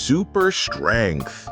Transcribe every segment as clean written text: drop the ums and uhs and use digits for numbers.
super strength.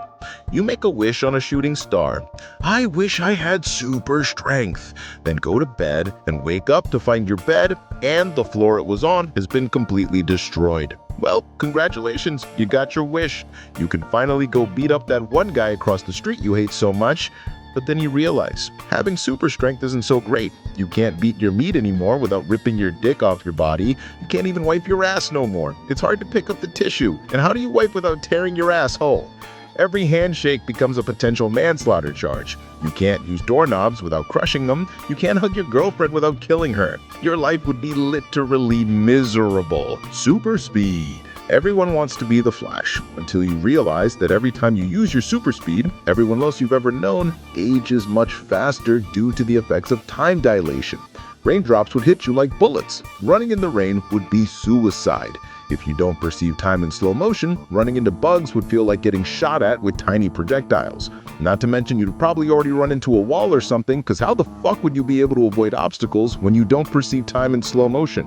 You make a wish on a shooting star. I wish I had super strength. Then go to bed and wake up to find your bed and the floor it was on has been completely destroyed. Well, congratulations, you got your wish. You can finally go beat up that one guy across the street you hate so much. But then you realize, having super strength isn't so great. You can't beat your meat anymore without ripping your dick off your body. You can't even wipe your ass no more. It's hard to pick up the tissue. And how do you wipe without tearing your asshole? Every handshake becomes a potential manslaughter charge. You can't use doorknobs without crushing them. You can't hug your girlfriend without killing her. Your life would be literally miserable. Super speed. Everyone wants to be the Flash, until you realize that every time you use your super speed, everyone else you've ever known ages much faster due to the effects of time dilation. Raindrops would hit you like bullets. Running in the rain would be suicide. If you don't perceive time in slow motion, running into bugs would feel like getting shot at with tiny projectiles. Not to mention you'd probably already run into a wall or something, because how the fuck would you be able to avoid obstacles when you don't perceive time in slow motion?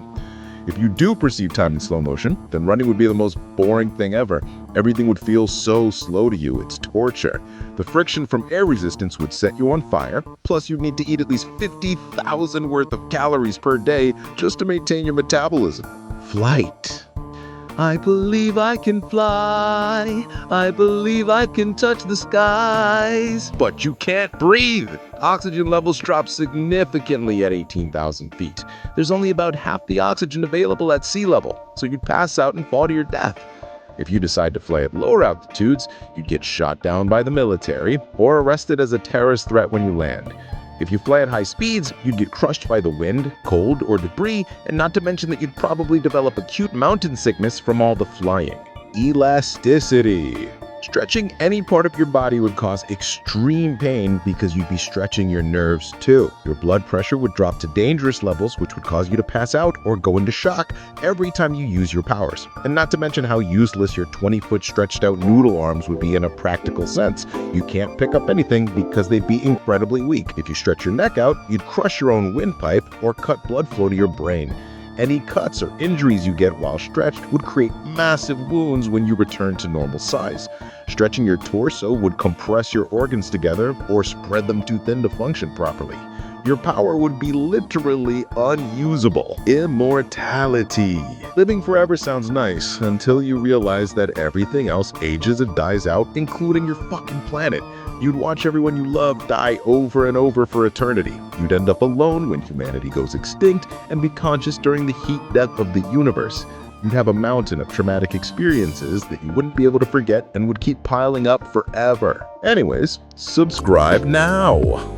If you do perceive time in slow motion, then running would be the most boring thing ever. Everything would feel so slow to you, it's torture. The friction from air resistance would set you on fire, plus you'd need to eat at least 50,000 worth of calories per day just to maintain your metabolism. Flight. I believe I can fly. I believe I can touch the skies. But you can't breathe. Oxygen levels drop significantly at 18,000 feet. There's only about half the oxygen available at sea level, so you'd pass out and fall to your death. If you decide to fly at lower altitudes, you'd get shot down by the military or arrested as a terrorist threat when you land. If you fly at high speeds, you'd get crushed by the wind, cold, or debris, and not to mention that you'd probably develop acute mountain sickness from all the flying. Elasticity. Stretching any part of your body would cause extreme pain because you'd be stretching your nerves too. Your blood pressure would drop to dangerous levels, which would cause you to pass out or go into shock every time you use your powers. And not to mention how useless your 20-foot stretched out noodle arms would be in a practical sense. You can't pick up anything because they'd be incredibly weak. If you stretch your neck out, you'd crush your own windpipe or cut blood flow to your brain. Any cuts or injuries you get while stretched would create massive wounds when you return to normal size. Stretching your torso would compress your organs together or spread them too thin to function properly. Your power would be literally unusable. Immortality. Living forever sounds nice until you realize that everything else ages and dies out, including your fucking planet. You'd watch everyone you love die over and over for eternity. You'd end up alone when humanity goes extinct and be conscious during the heat death of the universe. You'd have a mountain of traumatic experiences that you wouldn't be able to forget and would keep piling up forever. Anyways, subscribe now.